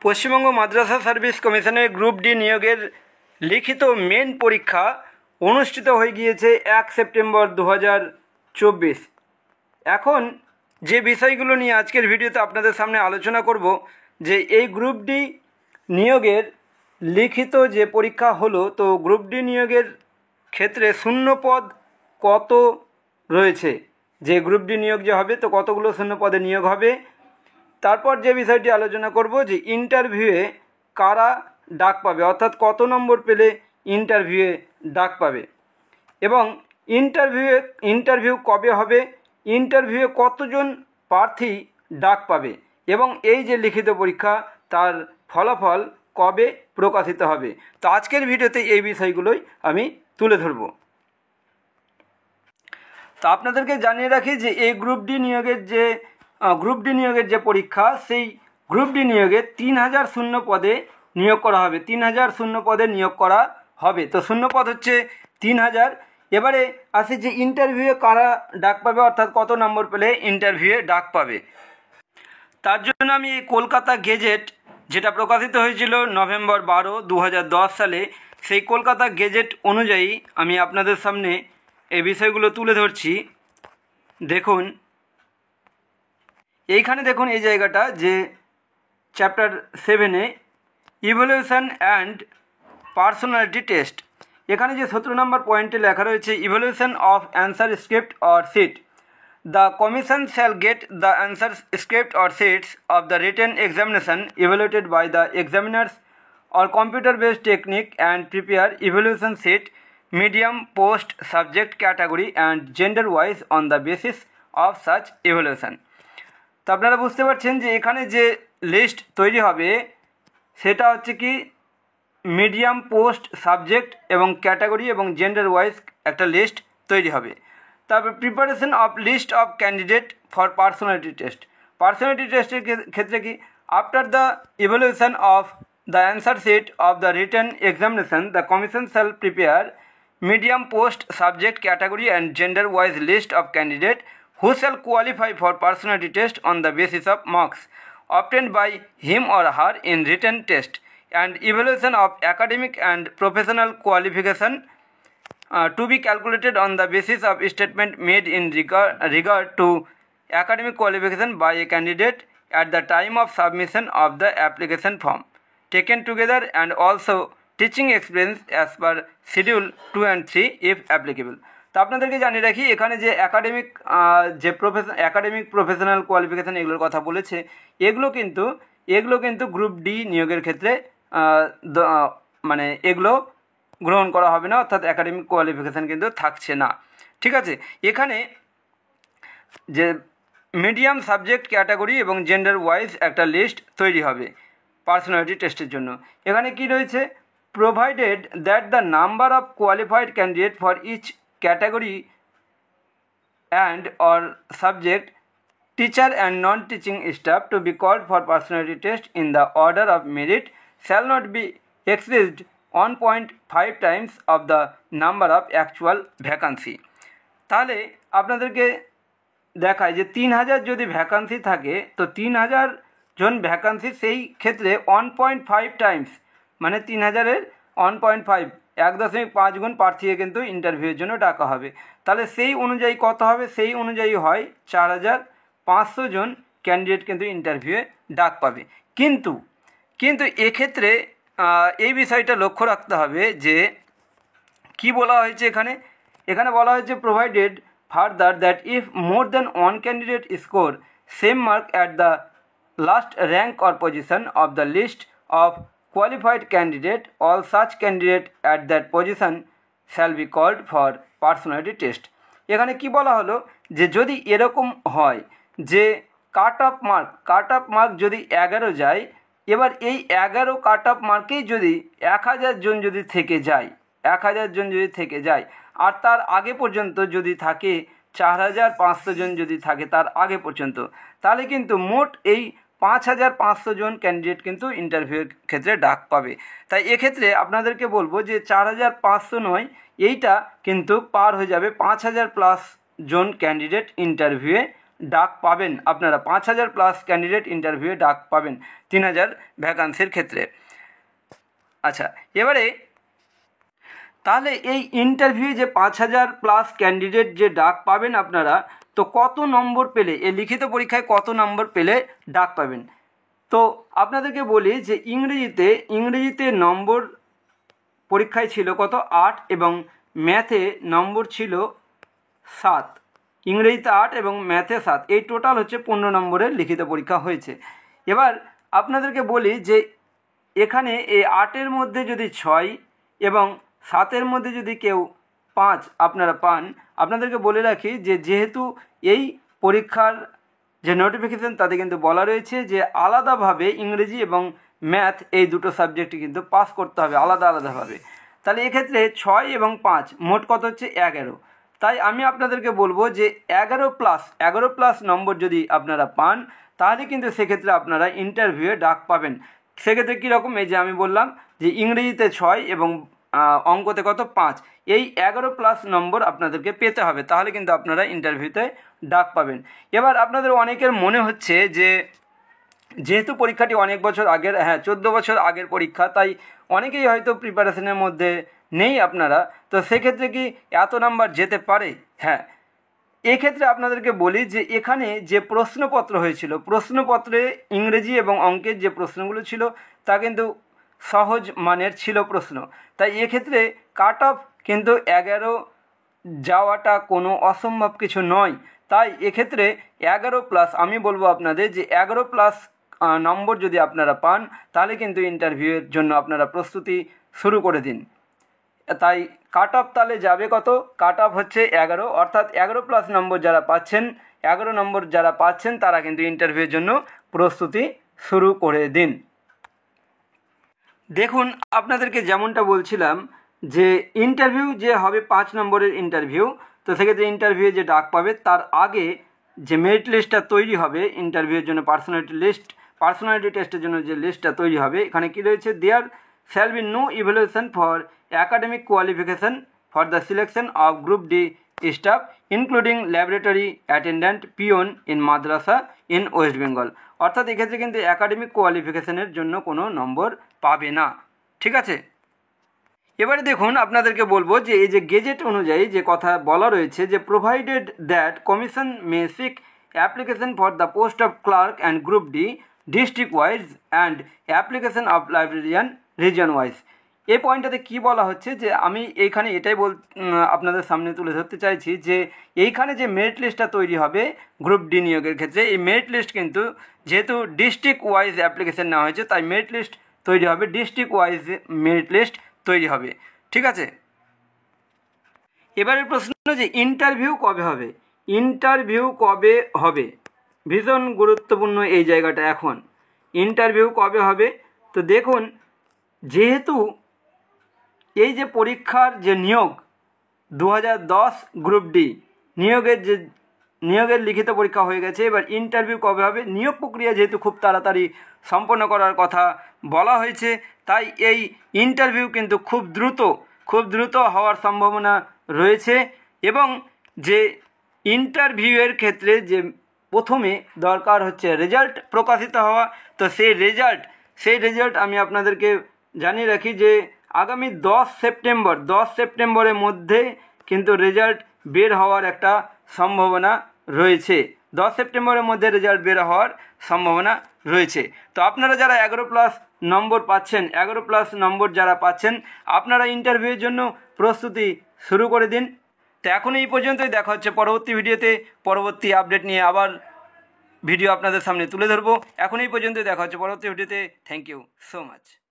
পশ্চিমবঙ্গ মাদ্রাসা service কমিশনের group D নিয়োগের লিখিত মেন পরীক্ষা অনুষ্ঠিত হয়ে গিয়েছে 1 সেপ্টেম্বর 2024। এখন যে বিষয়গুলো নিয়ে আজকের ভিডিওতে আপনাদের সামনে আলোচনা করব যে এই গ্রুপ ডি নিয়োগের লিখিত যে পরীক্ষা হলো, তো গ্রুপ ডি নিয়োগের ক্ষেত্রে শূন্য পদ কত রয়েছে, যে গ্রুপ ডি নিয়োগ যে হবে তো কতগুলো শূন্য পদে নিয়োগ হবে। তারপর যে বিষয়টি আলোচনা করব যে ইন্টারভিউয়ে কারা ডাক পাবে, অর্থাৎ কত নম্বর পেলে ইন্টারভিউয়ে ডাক পাবে, এবং ইন্টারভিউ কবে হবে, ইন্টারভিউয়ে কতজন প্রার্থী ডাক পাবে, এবং এই যে লিখিত পরীক্ষা তার ফলাফল কবে প্রকাশিত হবে। তো আজকের ভিডিওতে এই বিষয়গুলোই আমি তুলে ধরব। তো আপনাদেরকে জানিয়ে রাখি যে এই গ্রুপ ডি নিয়োগের যে পরীক্ষা, সেই গ্রুপ ডি নিয়োগে 3000 শূন্য পদে নিয়োগ করা হবে। 3000 শূন্য পদে নিয়োগ করা হবে। তো শূন্য পদ হচ্ছে 3000। এবারে আসে যে ইন্টারভিউয়ে কারা ডাক পাবে, অর্থাৎ কত নম্বর পেলে ইন্টারভিউয়ে ডাক পাবে। তার জন্য আমি এই কলকাতা গেজেট, যেটা প্রকাশিত হয়েছিল নভেম্বর 12, 2010 সালে, সেই কলকাতা গেজেট অনুযায়ী আমি আপনাদের সামনে এই বিষয়গুলো তুলে ধরছি। দেখুন এইখানে, দেখুন এই জায়গাটা যে চ্যাপ্টার 7-এ ইভ্যালুয়েশন অ্যান্ড পার্সোনালিটি টেস্ট, এখানে যে 17 নম্বর পয়েন্টে লেখা রয়েছে evaluation of answer script or sheet. The commission shall get the answer script or sheets of the written examination evaluated by the examiners or computer-based technique and prepare evaluation sheet, medium, post, subject category and gender-wise on the basis of such evaluation. তো আপনারা বুঝতে পারছেন যে এখানে যে list তৈরি হবে সেটা হচ্ছে কি মিডিয়াম, পোস্ট, সাবজেক্ট এবং ক্যাটাগরি এবং জেন্ডার-ওয়াইজ একটা লিস্ট তৈরি হবে। তারপর preparation of list of candidate for personality test. Personality টেস্টের ক্ষেত্রে কি, after the evaluation of the answer sheet of the written examination the commission shall prepare medium, post, subject category and gender wise list of candidate who shall qualify for personality test on the basis of marks obtained by him or her in written test and evaluation of academic and professional qualification to be calculated on the basis of statement made in regard to academic qualification by a candidate at the time of submission of the application form taken together, and also teaching experience as per schedule 2 and 3 if applicable. তো আপনাদেরকে জানিয়ে রাখি এখানে যে academic professional qualification এগুলোর কথা বলেছে, এগুলো কিন্তু গ্রুপ ডি নিয়োগের ক্ষেত্রে মানে এগুলো গ্রহণ করা হবে না, অর্থাৎ একাডেমিক কোয়ালিফিকেশান কিন্তু থাকছে না। ঠিক আছে, এখানে যে মিডিয়াম, সাবজেক্ট ক্যাটাগরি এবং জেন্ডার ওয়াইজ একটা লিস্ট তৈরি হবে পার্সোনালিটি টেস্টের জন্য। এখানে কি রয়েছে, provided that the number of qualified candidate for each category and or subject, teacher and non-teaching staff to be called for personality test in the order of merit shall not be exceeded 1.5 times of the number of actual vacancy. তাহলে আপনাদেরকে দেখায় যে 3000 যদি vacancy থাকে তো 3000 জন vacancy, সেই ক্ষেত্রে 1.5 Times মানে 3000-এর 1.5 1.5 গুণ প্রার্থীকে কিন্তু ইন্টারভিউয়ের জন্য ডাকা হবে। তাহলে সেই অনুযায়ী কত হবে, সেই অনুযায়ী হয় 4500 জন ক্যান্ডিডেট কিন্তু ইন্টারভিউয়ে ডাক পাবে। কিন্তু এক্ষেত্রে এই বিষয়টা লক্ষ্য রাখতে হবে যে কি বলা হয়েছে এখানে বলা হয়েছে provided further that if more than one candidate score same mark at the last rank or position of the list of qualified candidate, all such candidate at that position shall be called for personality test. এখানে কি বলা হলো যে যদি এরকম হয় যে cut off mark যদি 11 যায়, এবার এই 11 কাট অফ মার্কেই যদি 1000 জন যদি থেকে যায় আর তার আগে পর্যন্ত যদি থাকে 4500 জন যদি থাকে তার আগে পর্যন্ত, তাহলে কিন্তু মোট এই 5500 জন ক্যান্ডিডেট কিন্তু ইন্টারভিউয়ের ক্ষেত্রে ডাক পাবে। তাই এক্ষেত্রে আপনাদেরকে বলবো যে 4500 নয়, এইটা কিন্তু পার হয়ে যাবে 5000+ জন ক্যান্ডিডেট ইন্টারভিউয়ে ডাক পাবেন আপনারা, 5,000 প্লাস ক্যান্ডিডেট ইন্টারভিউয়ে ডাক পাবেন 3,000 ভ্যাকান্সির ক্ষেত্রে। আচ্ছা, এবারে তাহলে এই ইন্টারভিউ যে 5,000 প্লাস ক্যান্ডিডেট যে ডাক পাবেন আপনারা, তো কত নম্বর পেলে, এই লিখিত পরীক্ষায় কত নম্বর পেলে ডাক পাবেন? তো আপনাদেরকে বলি যে ইংরেজিতে নম্বর পরীক্ষায় ছিল কত, 8, এবং ম্যাথে নম্বর ছিল 7। ইংরেজিতে 8 এবং ম্যাথে 7, এই টোটাল হচ্ছে 15 নম্বরের লিখিত পরীক্ষা হয়েছে। এবার আপনাদেরকে বলি যে এখানে এই 8-এর মধ্যে যদি 6 এবং 7-এর মধ্যে যদি কেউ 5 আপনারা পান, আপনাদেরকে বলে রাখি যে যেহেতু এই পরীক্ষার যে নোটিফিকেশন তাতে কিন্তু বলা রয়েছে যে আলাদাভাবে ইংরেজি এবং ম্যাথ এই দুটো সাবজেক্টই কিন্তু পাস করতে হবে আলাদাভাবে। তাহলে এক্ষেত্রে 6 এবং 5 মোট কত হচ্ছে 11। তাই আমি আপনাদেরকে বলবো যে 11 প্লাস নম্বর যদি আপনারা পান, তাহলে কিন্তু সেক্ষেত্রে আপনারা ইন্টারভিউয়ে ডাক পাবেন। সেক্ষেত্রে কীরকম, এই যে আমি বললাম যে ইংরেজিতে 6 এবং অঙ্কতে কত 5, এই 11 প্লাস নম্বর আপনাদেরকে পেতে হবে, তাহলে কিন্তু আপনারা ইন্টারভিউতে ডাক পাবেন। এবার আপনাদের অনেকের মনে হচ্ছে যে যেহেতু পরীক্ষাটি অনেক বছর আগের, 14 বছর আগের পরীক্ষা, তাই অনেকেই হয়তো প্রিপারেশনের মধ্যে নেই আপনারা, তো সেক্ষেত্রে কি এত নাম্বার যেতে পারে? হ্যাঁ, এক্ষেত্রে আপনাদেরকে বলি যে এখানে যে প্রশ্নপত্র হয়েছিল, প্রশ্নপত্রে ইংরেজি এবং অঙ্কের যে প্রশ্নগুলো ছিল তা কিন্তু সহজ মানের ছিল প্রশ্ন, তাই এক্ষেত্রে কাট অফ কিন্তু 11 যাওয়াটা কোনো অসম্ভব কিছু নয়। তাই এক্ষেত্রে 11 প্লাস, আমি বলবো আপনাদের যে 11 প্লাস নম্বর যদি আপনারা পান, তাহলে কিন্তু ইন্টারভিউয়ের জন্য আপনারা প্রস্তুতি শুরু করে দিন। তাই কাট অফ তাহলে যাবে কত, কাট অফ হচ্ছে 11, অর্থাৎ 11 প্লাস নম্বর যারা পাচ্ছেন, 11 নম্বর যারা পাচ্ছেন তারা কিন্তু ইন্টারভিউয়ের জন্য প্রস্তুতি শুরু করে দিন। দেখুন, আপনাদেরকে যেমনটা বলছিলাম যে ইন্টারভিউ যে হবে 5 নম্বরের ইন্টারভিউ, তো সেক্ষেত্রে ইন্টারভিউ যে ডাক পাবে তার আগে যে মেরিট লিস্টটা তৈরি হবে ইন্টারভিউয়ের জন্য, পার্সোনালিটি টেস্টের জন্য যে লিস্টটা তৈরি হবে, এখানে কি রয়েছে, দেয়ার shall be no evaluation for academic qualification for the selection of Group D staff including laboratory attendant peon in madrasa in West Bengal। অর্থাৎ এক্ষেত্রে কিন্তু একাডেমিক কোয়ালিফিকেশনের জন্য কোনো নম্বর পাবে না, ঠিক আছে। এবারে দেখুন, আপনাদেরকে বলবো যে এই যে গেজেট অনুযায়ী যে কথা বলা রয়েছে যে provided that commission may seek application for the post of clerk and group D district wise and application of librarian region wise. এই পয়েন্টটাতে কি বলা হচ্ছে যে আমি এইখানে এটাই আপনাদের সামনে তুলে ধরতে চাইছি যে এইখানে যে মেরিট লিস্টটা তৈরি হবে গ্রুপ ডি নিয়োগের ক্ষেত্রে, এই মেরিট লিস্ট কিন্তু যেহেতু ডিস্ট্রিক্ট ওয়াইজ অ্যাপ্লিকেশন নেওয়া হয়েছে, তাই মেরিট লিস্ট তৈরি হবে, ডিস্ট্রিক্ট ওয়াইজ মেরিট লিস্ট তৈরি হবে, ঠিক আছে। এবারের প্রশ্ন যে ইন্টারভিউ কবে হবে, ইন্টারভিউ কবে হবে, ভীষণ গুরুত্বপূর্ণ এই জায়গাটা। এখন ইন্টারভিউ কবে হবে, তো দেখুন, যেহেতু এই যে পরীক্ষার যে নিয়োগ 2010 গ্রুপ ডি নিয়োগের লিখিত পরীক্ষা হয়ে গেছে, এবার ইন্টারভিউ কবে হবে, নিয়োগ প্রক্রিয়া যেহেতু খুব তাড়াতাড়ি সম্পন্ন করার কথা বলা হয়েছে, তাই এই ইন্টারভিউ কিন্তু খুব দ্রুত হওয়ার সম্ভাবনা রয়েছে। এবং যে ইন্টারভিউয়ের ক্ষেত্রে যে প্রথমে দরকার হচ্ছে রেজাল্ট প্রকাশিত হওয়া, তো সেই রেজাল্ট আমি আপনাদেরকে জানিয়ে রাখি যে আগামী 10 সেপ্টেম্বরের মধ্যে কিন্তু রেজাল্ট বের হওয়ার একটা সম্ভাবনা রয়েছে, 10 সেপ্টেম্বরের মধ্যে রেজাল্ট বের হওয়ার সম্ভাবনা রয়েছে। তো আপনারা যারা 11 প্লাস নম্বর পাচ্ছেন, 11 প্লাস নম্বর যারা পাচ্ছেন, আপনারা ইন্টারভিউয়ের জন্য প্রস্তুতি শুরু করে দিন। তো এখন এই পর্যন্তই, দেখা হচ্ছে পরবর্তী ভিডিওতে, পরবর্তী আপডেট নিয়ে আবার ভিডিও আপনাদের সামনে তুলে ধরবো। এখন এই পর্যন্তই, দেখা হচ্ছে পরবর্তী ভিডিওতে। Thank you so much.